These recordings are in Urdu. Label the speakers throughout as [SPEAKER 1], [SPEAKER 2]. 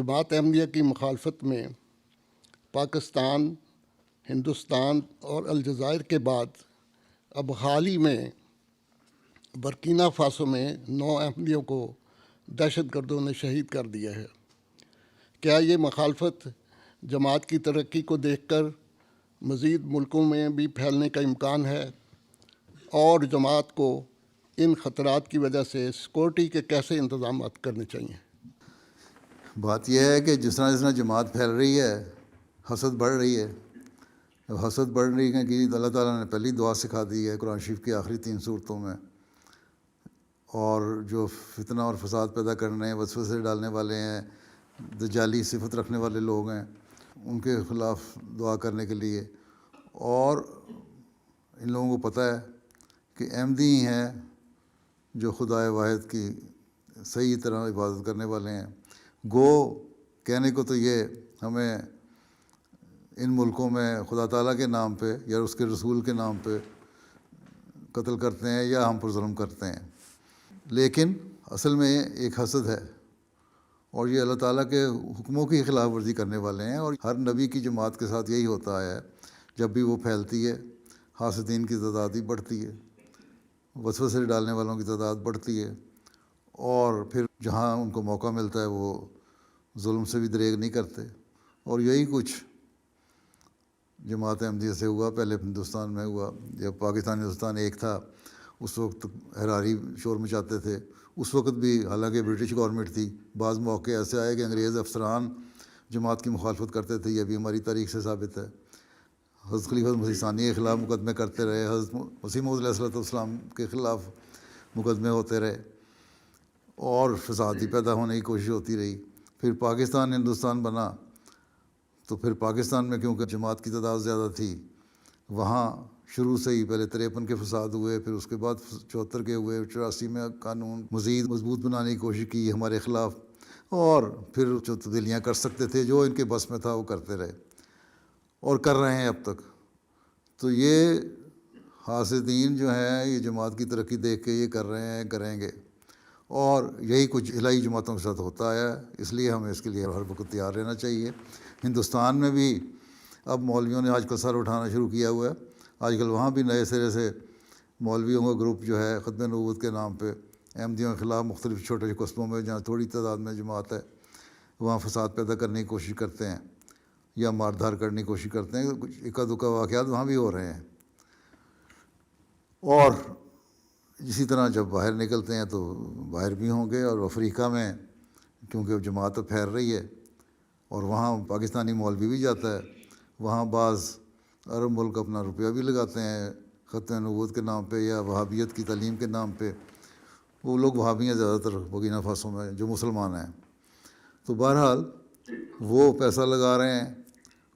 [SPEAKER 1] جماعت احمدیہ کی مخالفت میں پاکستان، ہندوستان اور الجزائر کے بعد اب حال ہی میں برکینا فاسو میں 9 احمدیوں کو دہشت گردوں نے شہید کر دیا ہے۔ کیا یہ مخالفت جماعت کی ترقی کو دیکھ کر مزید ملکوں میں بھی پھیلنے کا امکان ہے، اور جماعت کو ان خطرات کی وجہ سے سیکورٹی کے کیسے انتظامات کرنے چاہیے؟
[SPEAKER 2] بات یہ ہے کہ جس طرح جماعت پھیل رہی ہے، حسد بڑھ رہی ہے۔ حسد بڑھ رہی ہے کہ اللہ تعالیٰ نے پہلی دعا سکھا دی ہے قرآن شریف کی آخری 3 صورتوں میں، اور جو فتنہ اور فساد پیدا کرنے، وسوسے ڈالنے والے ہیں، دجالی صفت رکھنے والے لوگ ہیں، ان کے خلاف دعا کرنے کے لیے۔ اور ان لوگوں کو پتہ ہے کہ احمدی ہیں جو خدائے واحد کی صحیح طرح عبادت کرنے والے ہیں۔ گو کہنے کو تو یہ ہمیں ان ملکوں میں خدا تعالیٰ کے نام پہ یا اس کے رسول کے نام پہ قتل کرتے ہیں یا ہم پر ظلم کرتے ہیں، لیکن اصل میں ایک حسد ہے، اور یہ اللہ تعالیٰ کے حکموں کی خلاف ورزی کرنے والے ہیں۔ اور ہر نبی کی جماعت کے ساتھ یہی ہوتا ہے، جب بھی وہ پھیلتی ہے حاسدین کی تعداد ہی بڑھتی ہے، وسوسے ڈالنے والوں کی تعداد بڑھتی ہے، اور پھر جہاں ان کو موقع ملتا ہے وہ ظلم سے بھی دریغ نہیں کرتے۔ اور یہی کچھ جماعت احمدیہ سے ہوا، پہلے ہندوستان میں ہوا، جب پاکستان ہندوستان ایک تھا اس وقت حراری شور مچاتے تھے، اس وقت بھی حالانکہ برٹش گورنمنٹ تھی، بعض موقع ایسے آئے کہ انگریز افسران جماعت کی مخالفت کرتے تھے، یہ بھی ہماری تاریخ سے ثابت ہے۔ حضرت خلیفہ مسیح ثانی کے خلاف مقدمے کرتے رہے، حضرت مسیح موعود علیہ السلام کے خلاف مقدمے ہوتے رہے، اور فسادی پیدا ہونے کی کوشش ہوتی رہی۔ پھر پاکستان ہندوستان بنا تو پھر پاکستان میں کیونکہ جماعت کی تعداد زیادہ تھی، وہاں شروع سے ہی پہلے 53 کے فساد ہوئے، پھر اس کے بعد 74 کے ہوئے، 84 میں قانون مزید مضبوط بنانے کی کوشش کی ہمارے خلاف، اور پھر جو تبدیلیاں کر سکتے تھے جو ان کے بس میں تھا وہ کرتے رہے اور کر رہے ہیں اب تک۔ تو یہ حاسدین جو ہیں یہ جماعت کی ترقی دیکھ کے یہ کر رہے ہیں، کریں گے، اور یہی کچھ الہی جماعتوں کے ساتھ ہوتا ہے، اس لیے ہمیں اس کے لیے ہر وقت تیار رہنا چاہیے۔ ہندوستان میں بھی اب مولویوں نے آج کل سر اٹھانا شروع کیا ہوا ہے، آج کل وہاں بھی نئے سرے سے مولویوں کا گروپ جو ہے ختم نبوت کے نام پہ احمدیوں کے خلاف مختلف چھوٹے قصبوں میں جہاں تھوڑی تعداد میں جماعت ہے وہاں فساد پیدا کرنے کی کوشش کرتے ہیں یا مار دھار کرنے کی کوشش کرتے ہیں۔ کچھ اکا دکا واقعات وہاں بھی ہو رہے ہیں، اور اسی طرح جب باہر نکلتے ہیں تو باہر بھی ہوں گے۔ اور افریقہ میں کیونکہ جماعت پھیل رہی ہے اور وہاں پاکستانی مولوی بھی جاتا ہے، وہاں بعض عرب ملک اپنا روپیہ بھی لگاتے ہیں ختم نبوت کے نام پہ یا وہابیت کی تعلیم کے نام پہ۔ وہ لوگ وہابی ہیں زیادہ تر برکینا فاسو میں جو مسلمان ہیں، تو بہرحال وہ پیسہ لگا رہے ہیں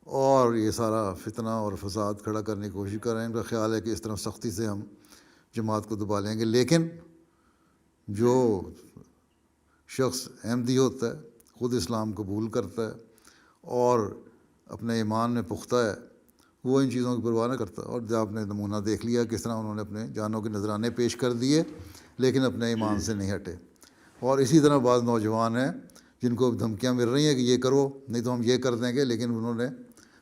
[SPEAKER 2] اور یہ سارا فتنہ اور فساد کھڑا کرنے کی کوشش کر رہے ہیں۔ ان کا خیال ہے کہ اس طرح سختی سے ہم جماعت کو دبا لیں گے، لیکن جو شخص احمدی ہوتا ہے، خود اسلام قبول کرتا ہے اور اپنے ایمان میں پختہ ہے، وہ ان چیزوں کی پرواہ نہ کرتا۔ اور جب آپ نے نمونہ دیکھ لیا کس طرح انہوں نے اپنے جانوں کے نذرانے پیش کر دیے لیکن اپنے ایمان سے نہیں ہٹے۔ اور اسی طرح بعض نوجوان ہیں جن کو دھمکیاں مل رہی ہیں کہ یہ کرو نہیں تو ہم یہ کر دیں گے، لیکن انہوں نے،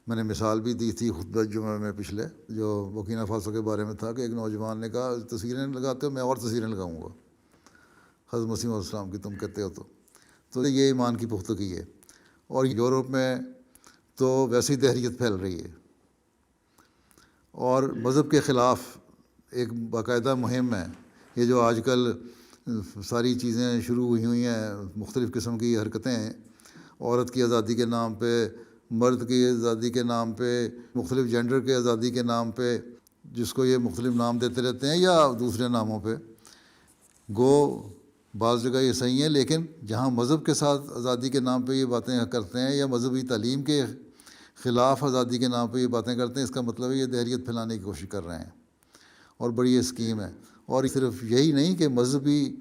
[SPEAKER 2] میں نے مثال بھی دی تھی خطبہ جمعہ میں پچھلے، جو برکینا فاسو کے بارے میں تھا، کہ ایک نوجوان نے کہا تصویریں لگاتے ہو، میں اور تصویریں لگاؤں گا حضرت مسیح علیہ السلام کی، تم کہتے ہو تو یہ ایمان کی پختگی ہے۔ اور یورپ میں تو ویسی دہریت پھیل رہی ہے، اور مذہب کے خلاف ایک باقاعدہ مہم ہے۔ یہ جو آج کل ساری چیزیں شروع ہوئی ہیں، مختلف قسم کی حرکتیں ہیں، عورت کی آزادی کے نام پہ، مرد کی آزادی کے نام پہ، مختلف جینڈر کے آزادی کے نام پہ، جس کو یہ مختلف نام دیتے رہتے ہیں یا دوسرے ناموں پہ، گو بعض جگہ یہ صحیح ہے، لیکن جہاں مذہب کے ساتھ آزادی کے نام پہ یہ باتیں کرتے ہیں یا مذہبی تعلیم کے خلاف آزادی کے نام پہ یہ باتیں کرتے ہیں، اس کا مطلب ہے یہ دہریت پھیلانے کی کوشش کر رہے ہیں، اور بڑی اسکیم ہے۔ اور صرف یہی نہیں کہ مذہبی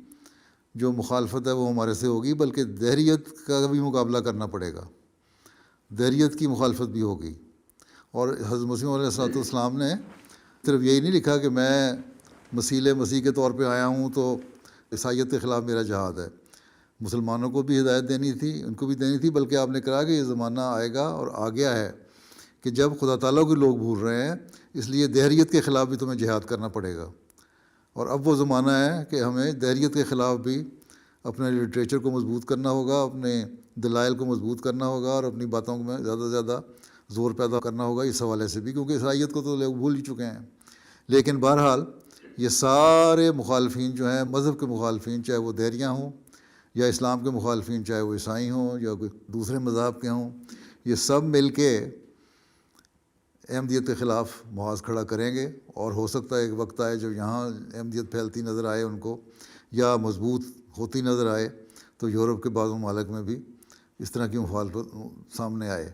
[SPEAKER 2] جو مخالفت ہے وہ ہمارے سے ہوگی، بلکہ دہریت کا بھی مقابلہ کرنا پڑے گا، دہریت کی مخالفت بھی ہوگی۔ اور حضرت مسیح علیہ السلام نے صرف یہی نہیں لکھا کہ میں مسیح کے طور پہ آیا ہوں تو عیسائیت کے خلاف میرا جہاد ہے۔ مسلمانوں کو بھی ہدایت دینی تھی، ان کو بھی دینی تھی، بلکہ آپ نے کہا کہ یہ زمانہ آئے گا اور آ گیا ہے کہ جب خدا تعالیٰ کے لوگ بھول رہے ہیں، اس لیے دہریت کے خلاف بھی تمہیں جہاد کرنا پڑے گا۔ اور اب وہ زمانہ ہے کہ ہمیں دہریت کے خلاف بھی اپنے لٹریچر کو مضبوط کرنا ہوگا، اپنے دلائل کو مضبوط کرنا ہوگا، اور اپنی باتوں میں زیادہ سے زیادہ زور پیدا کرنا ہوگا اس حوالے سے بھی، کیونکہ عیسائیت کو تو لوگ بھول ہی چکے ہیں۔ لیکن بہرحال یہ سارے مخالفین جو ہیں، مذہب کے مخالفین، چاہے وہ دہریاں ہوں یا اسلام کے مخالفین، چاہے وہ عیسائی ہوں یا کوئی دوسرے مذہب کے ہوں، یہ سب مل کے احمدیت کے خلاف محاذ کھڑا کریں گے۔ اور ہو سکتا ہے ایک وقت آئے جو یہاں احمدیت پھیلتی نظر آئے ان کو، یا مضبوط ہوتی نظر آئے، تو یورپ کے بعض ممالک میں بھی اس طرح کی مخالفت سامنے آئے۔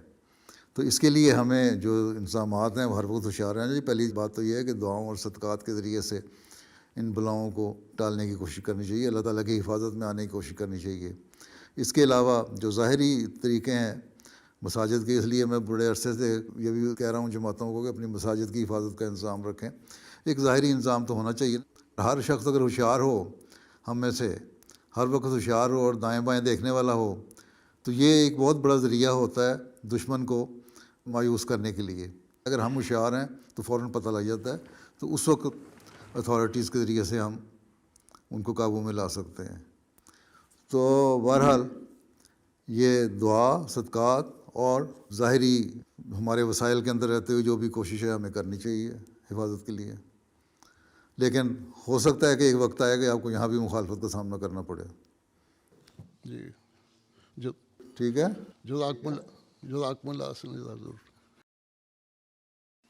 [SPEAKER 2] تو اس کے لیے ہمیں جو انتظامات ہیں وہ ہر وقت ہوشیار رہنا چاہیے۔ پہلی بات تو یہ ہے کہ دعاؤں اور صدقات کے ذریعے سے ان بلاؤں کو ٹالنے کی کوشش کرنی چاہیے، اللہ تعالیٰ کی حفاظت میں آنے کی کوشش کرنی چاہیے۔ اس کے علاوہ جو ظاہری طریقے ہیں مساجد کے، اس لیے میں بڑے عرصے سے یہ بھی کہہ رہا ہوں جماعتوں کو کہ اپنی مساجد کی حفاظت کا انتظام رکھیں۔ ایک ظاہری انتظام تو ہونا چاہیے۔ ہر شخص اگر ہوشیار ہو، ہم میں سے ہر وقت ہوشیار ہو اور دائیں بائیں دیکھنے والا ہو، تو یہ ایک بہت بڑا ذریعہ ہوتا ہے دشمن کو مایوس کرنے کے لیے۔ اگر ہم ہوشیار ہیں تو فوراً پتہ لگ جاتا ہے، تو اس وقت اتھارٹیز کے ذریعے سے ہم ان کو قابو میں لا سکتے ہیں۔ تو بہرحال یہ دعا، صدقات اور ظاہری ہمارے وسائل کے اندر رہتے ہوئے جو بھی کوشش ہے ہمیں کرنی چاہیے حفاظت کے لیے۔ لیکن ہو سکتا ہے کہ ایک وقت آئے کہ آپ کو یہاں بھی مخالفت کا سامنا کرنا پڑے۔
[SPEAKER 1] جی،
[SPEAKER 2] ٹھیک ہے،
[SPEAKER 1] جزاکم اللہ حسن جزاک اللہ۔